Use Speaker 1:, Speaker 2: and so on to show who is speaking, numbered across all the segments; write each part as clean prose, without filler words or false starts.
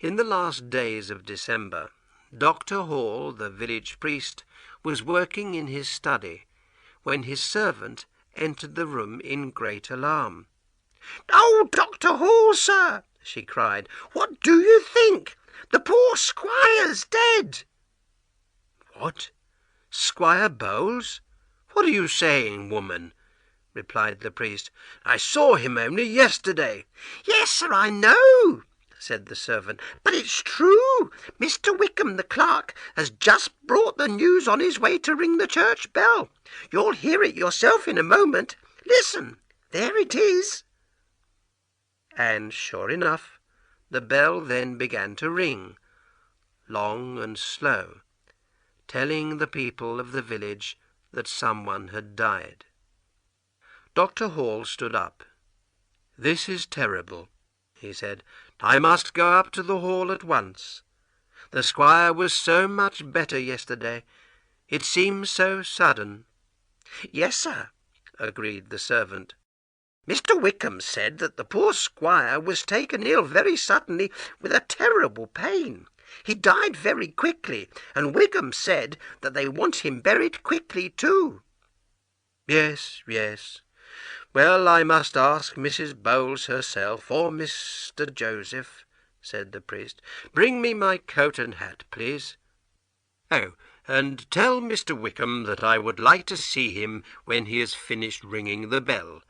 Speaker 1: In the last days of December, Dr. Hall, the village priest, was working in his study, when his servant entered the room in great alarm.
Speaker 2: "Oh, Dr. Hall, sir," she cried, "what do you think? The poor squire's dead."
Speaker 1: "What? Squire Bowles? What are you saying, woman?" replied the priest. "I saw him only yesterday."
Speaker 2: "Yes, sir, I know," said the servant, "but it's true. Mr. Wickham, the clerk, has just brought the news on his way to ring the church bell. You'll hear it yourself in a moment. Listen, there it is."
Speaker 1: And sure enough, the bell then began to ring, long and slow, telling the people of the village that someone had died. Dr. Hall stood up. "This is terrible," he said. "I must go up to the hall at once. The squire was so much better yesterday. It seems so sudden."
Speaker 2: "Yes, sir," agreed the servant. "Mr. Wickham said that the poor squire was taken ill very suddenly with a terrible pain. He died very quickly, and Wickham said that they want him buried quickly too."
Speaker 1: "Yes, yes. Well, I must ask Mrs. Bowles herself, or Mr. Joseph," said the priest. "Bring me my coat and hat, please. Oh, and tell Mr. Wickham that I would like to see him when he has finished ringing the bell."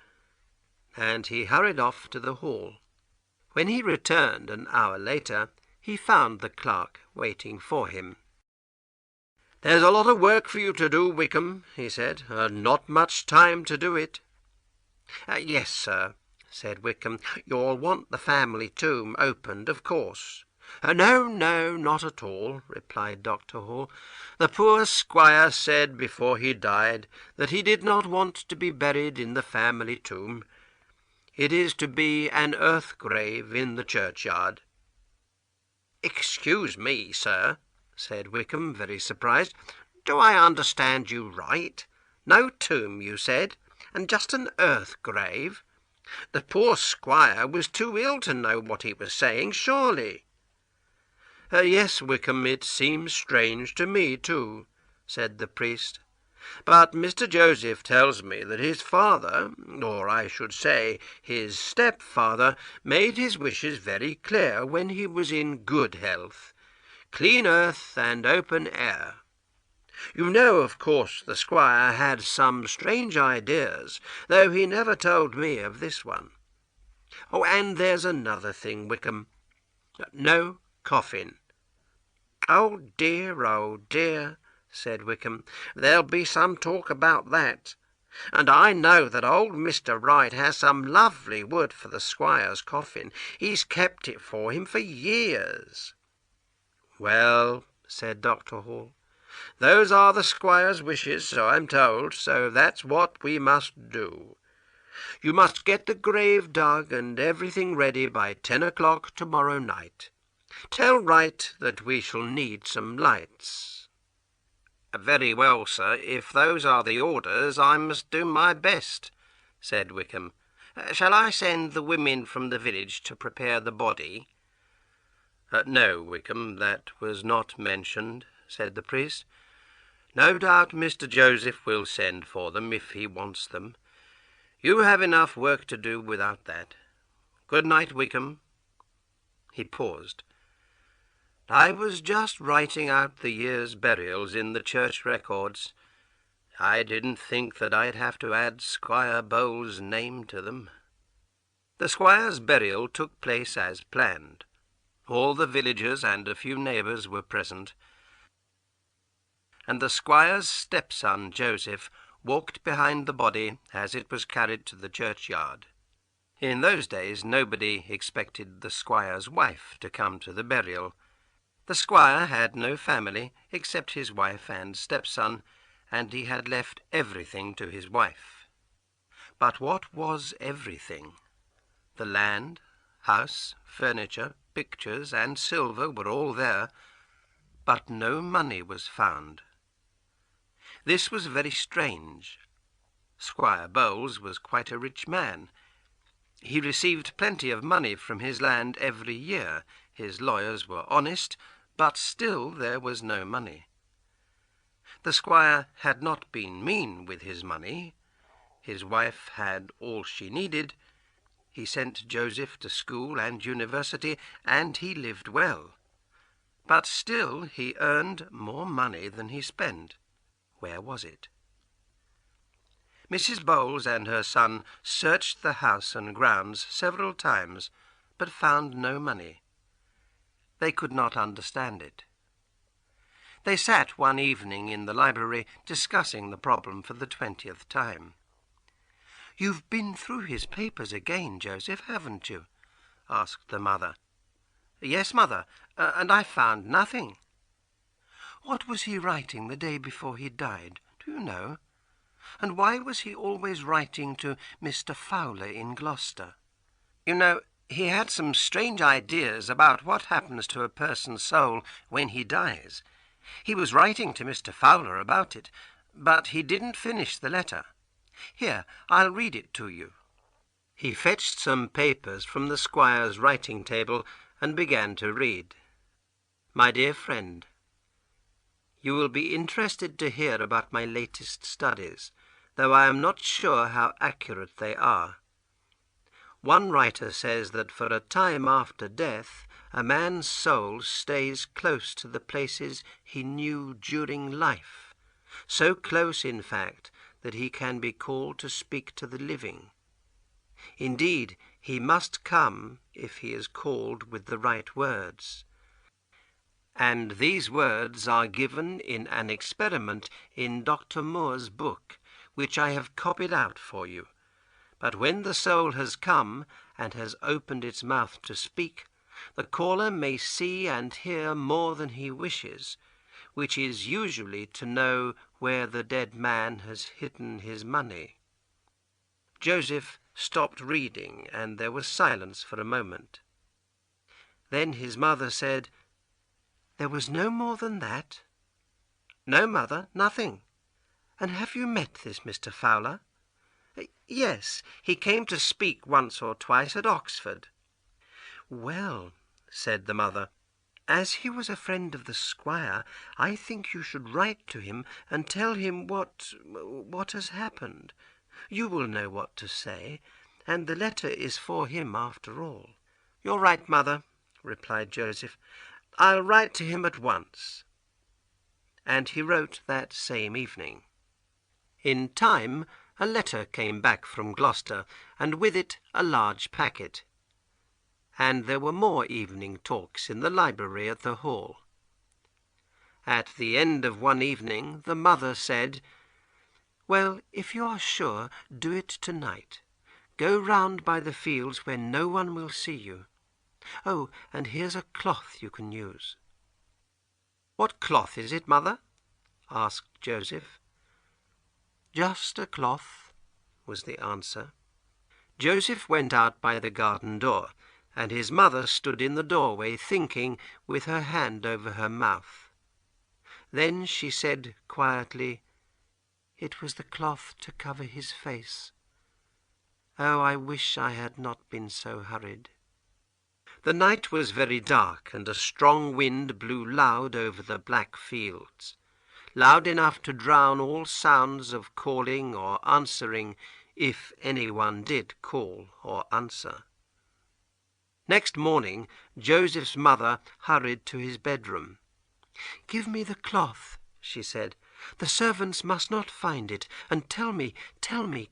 Speaker 1: And he hurried off to the hall. When he returned an hour later, he found the clerk waiting for him. "There's a lot of work for you to do, Wickham," he said, "and not much time to do it."
Speaker 2: "Yes, sir," said Wickham. "You'll want the family tomb opened, of course."
Speaker 1: "No, no, not at all," replied Dr. Hall. "The poor squire said before he died that he did not want to be buried in the family tomb. It is to be an earth grave in the churchyard."
Speaker 2: "Excuse me, sir," said Wickham, very surprised. "Do I understand you right? No tomb, you said, and just an earth grave? The poor squire was too ill to know what he was saying, surely."
Speaker 1: "Yes, Wickham, it seems strange to me too," said the priest. "But Mr. Joseph tells me that his father, or I should say his stepfather, made his wishes very clear when he was in good health. Clean earth and open air. You know, of course, the squire had some strange ideas, though he never told me of this one. Oh, and there's another thing, Wickham. No coffin."
Speaker 2: Oh, dear," said Wickham. "There'll be some talk about that. And I know that old Mr. Wright has some lovely wood for the squire's coffin. He's kept it for him for years."
Speaker 1: "Well," said Dr. Hall, "those are the squire's wishes, so I'm told, so that's what we must do. You must get the grave dug and everything ready by 10 o'clock tomorrow night. Tell Wright that we shall need some lights."
Speaker 2: "Very well, sir. If those are the orders, I must do my best," said Wickham. "Shall I send the women from the village to prepare the body?"
Speaker 1: "No, Wickham, that was not mentioned," said the priest. "No doubt Mr. Joseph will send for them if he wants them. You have enough work to do without that. Good night, Wickham." He paused. "I was just writing out the year's burials in the church records. I didn't think that I'd have to add Squire Bowles' name to them." The squire's burial took place as planned. All the villagers and a few neighbours were present, and the squire's stepson Joseph walked behind the body as it was carried to the churchyard. In those days nobody expected the squire's wife to come to the burial. The squire had no family except his wife and stepson, and he had left everything to his wife. But what was everything? The land, house, furniture, pictures, and silver were all there, but no money was found. This was very strange. Squire Bowles was quite a rich man. He received plenty of money from his land every year. His lawyers were honest, but still there was no money. The squire had not been mean with his money. His wife had all she needed. He sent Joseph to school and university, and he lived well. But still he earned more money than he spent. Where was it? Mrs. Bowles and her son searched the house and grounds several times, but found no money. They could not understand it. They sat one evening in the library discussing the problem for the 20th time. "You've been through his papers again, Joseph, haven't you?" asked the mother. "Yes, mother, and I found nothing." "What was he writing the day before he died, do you know? And why was he always writing to Mr. Fowler in Gloucester? You know, he had some strange ideas about what happens to a person's soul when he dies. He was writing to Mr. Fowler about it, but he didn't finish the letter. Here, I'll read it to you." He fetched some papers from the squire's writing table and began to read. "My dear friend, you will be interested to hear about my latest studies, though I am not sure how accurate they are. One writer says that for a time after death, a man's soul stays close to the places he knew during life, so close, in fact, that he can be called to speak to the living. Indeed, he must come if he is called with the right words. And these words are given in an experiment in Dr. Moore's book, which I have copied out for you. But when the soul has come and has opened its mouth to speak, the caller may see and hear more than he wishes, which is usually to know where the dead man has hidden his money." Joseph stopped reading, and there was silence for a moment. Then his mother said, "There was no more than that?" "No, mother, nothing." "And have you met this Mr. Fowler?" "Yes, he came to speak once or twice at Oxford." "Well," said the mother, "as he was a friend of the squire, I think you should write to him and tell him what has happened. You will know what to say, and the letter is for him after all." "You're right, mother," replied Joseph. "I'll write to him at once." And he wrote that same evening. In time, a letter came back from Gloucester, and with it a large packet. And there were more evening talks in the library at the Hall. At the end of one evening the mother said, "Well, if you are sure, do it tonight. Go round by the fields where no one will see you. Oh, and here's a cloth you can use." "What cloth is it, mother?" asked Joseph. "Just a cloth," was the answer. Joseph went out by the garden door, and his mother stood in the doorway thinking, with her hand over her mouth. Then she said quietly, "It was the cloth to cover his face. Oh, I wish I had not been so hurried." The night was very dark, and a strong wind blew loud over the black fields, loud enough to drown all sounds of calling or answering, if anyone did call or answer. Next morning Joseph's mother hurried to his bedroom. "Give me the cloth," she said. "The servants must not find it, and tell me,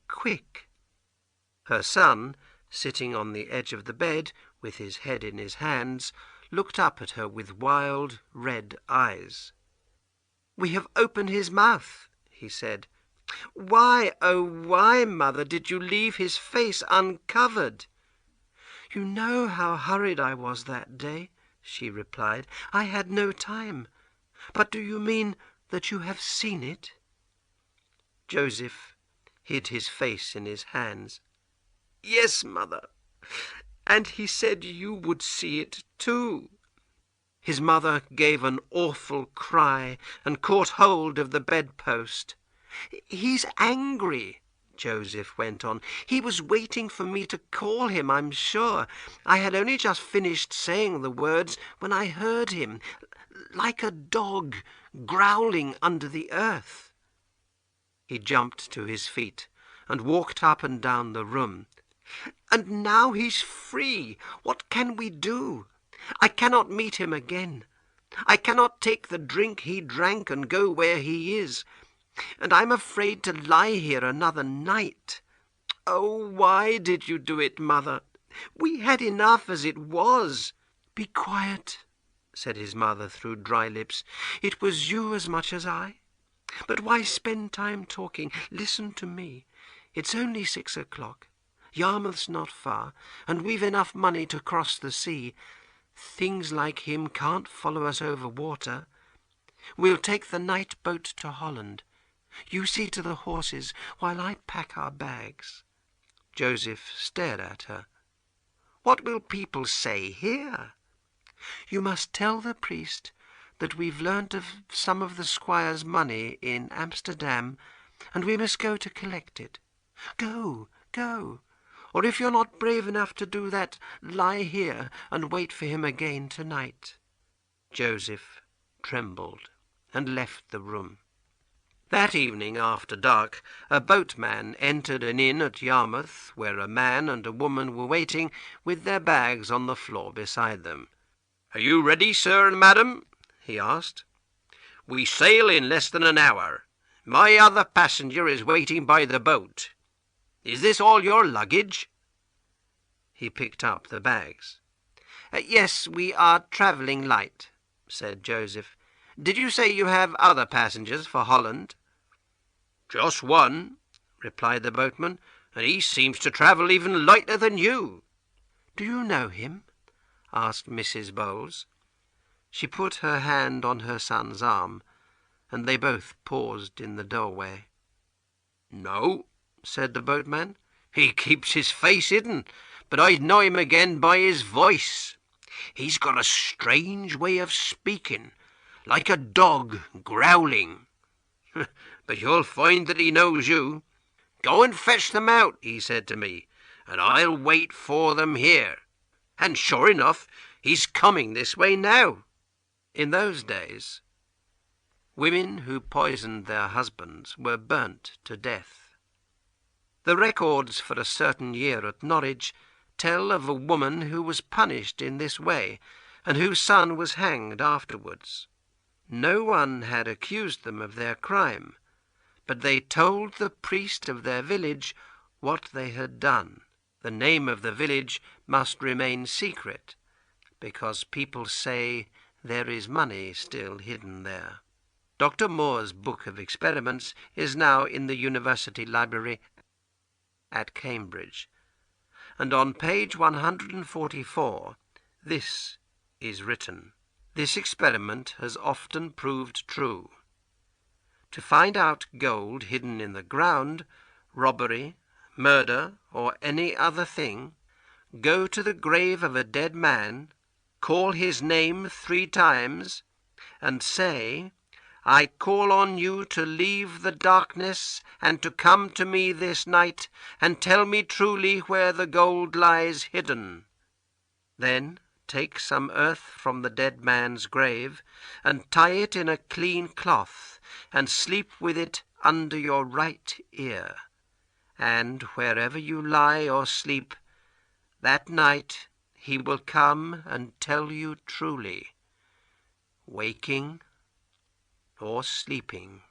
Speaker 1: quick." Her son, sitting on the edge of the bed, with his head in his hands, looked up at her with wild, red eyes. "We have opened his mouth," he said. "Why, oh why, mother, did you leave his face uncovered?" "You know how hurried I was that day," she replied. "I had no time. But do you mean that you have seen it?" Joseph hid his face in his hands. "Yes, mother, and he said you would see it too." His mother gave an awful cry and caught hold of the bedpost. "He's angry,"
Speaker 2: Joseph went on. "He was waiting for me to call him, I'm sure. I had only just finished saying the words when I heard him, like a dog growling under the earth." He jumped to his feet and walked up and down the room. "And now he's free. What can we do? I cannot meet him again. I cannot take the drink he drank and go where he is. And I'm afraid to lie here another night. Oh, why did you do it, Mother? We had enough as it was." "Be quiet," said his mother through dry lips. "It was you as much as I. But why spend time talking? Listen to me. It's only 6 o'clock. Yarmouth's not far, and we've enough money to cross the sea. Things like him can't follow us over water. We'll take the night boat to Holland. You see to the horses while I pack our bags." Joseph stared at her. "What will people say here?" "You must tell the priest that we've learnt of some of the squire's money in Amsterdam, and we must go to collect it. Go, go. Or if you're not brave enough to do that, lie here and wait for him again tonight." Joseph trembled and left the room. That evening after dark, a boatman entered an inn at Yarmouth, where a man and a woman were waiting with their bags on the floor beside them. "Are you ready, sir and madam?" he asked. "We sail in less than an hour. My other passenger is waiting by the boat. Is this all your luggage?" He picked up the bags. "Yes, we are travelling light," said Joseph. "Did you say you have other passengers for Holland?" "Just one," replied the boatman, "and he seems to travel even lighter than you." "Do you know him?" asked Mrs. Bowles. She put her hand on her son's arm, and they both paused in the doorway. "No," said the boatman. "He keeps his face hidden, but I'd know him again by his voice. He's got a strange way of speaking, like a dog growling. But you'll find that he knows you. 'Go and fetch them out,' he said to me, 'and I'll wait for them here.' And sure enough, he's coming this way now." In those days, women who poisoned their husbands were burnt to death. The records for a certain year at Norwich tell of a woman who was punished in this way, and whose son was hanged afterwards. No one had accused them of their crime, but they told the priest of their village what they had done. The name of the village must remain secret, because people say there is money still hidden there. Dr. Moore's book of experiments is now in the University Library at Cambridge, and on page 144 this is written: "This experiment has often proved true. To find out gold hidden in the ground, robbery, murder, or any other thing, go to the grave of a dead man, call his name 3 times, and say, 'I call on you to leave the darkness and to come to me this night, and tell me truly where the gold lies hidden.' Then take some earth from the dead man's grave, and tie it in a clean cloth, and sleep with it under your right ear. And wherever you lie or sleep, that night he will come and tell you truly, waking or sleeping."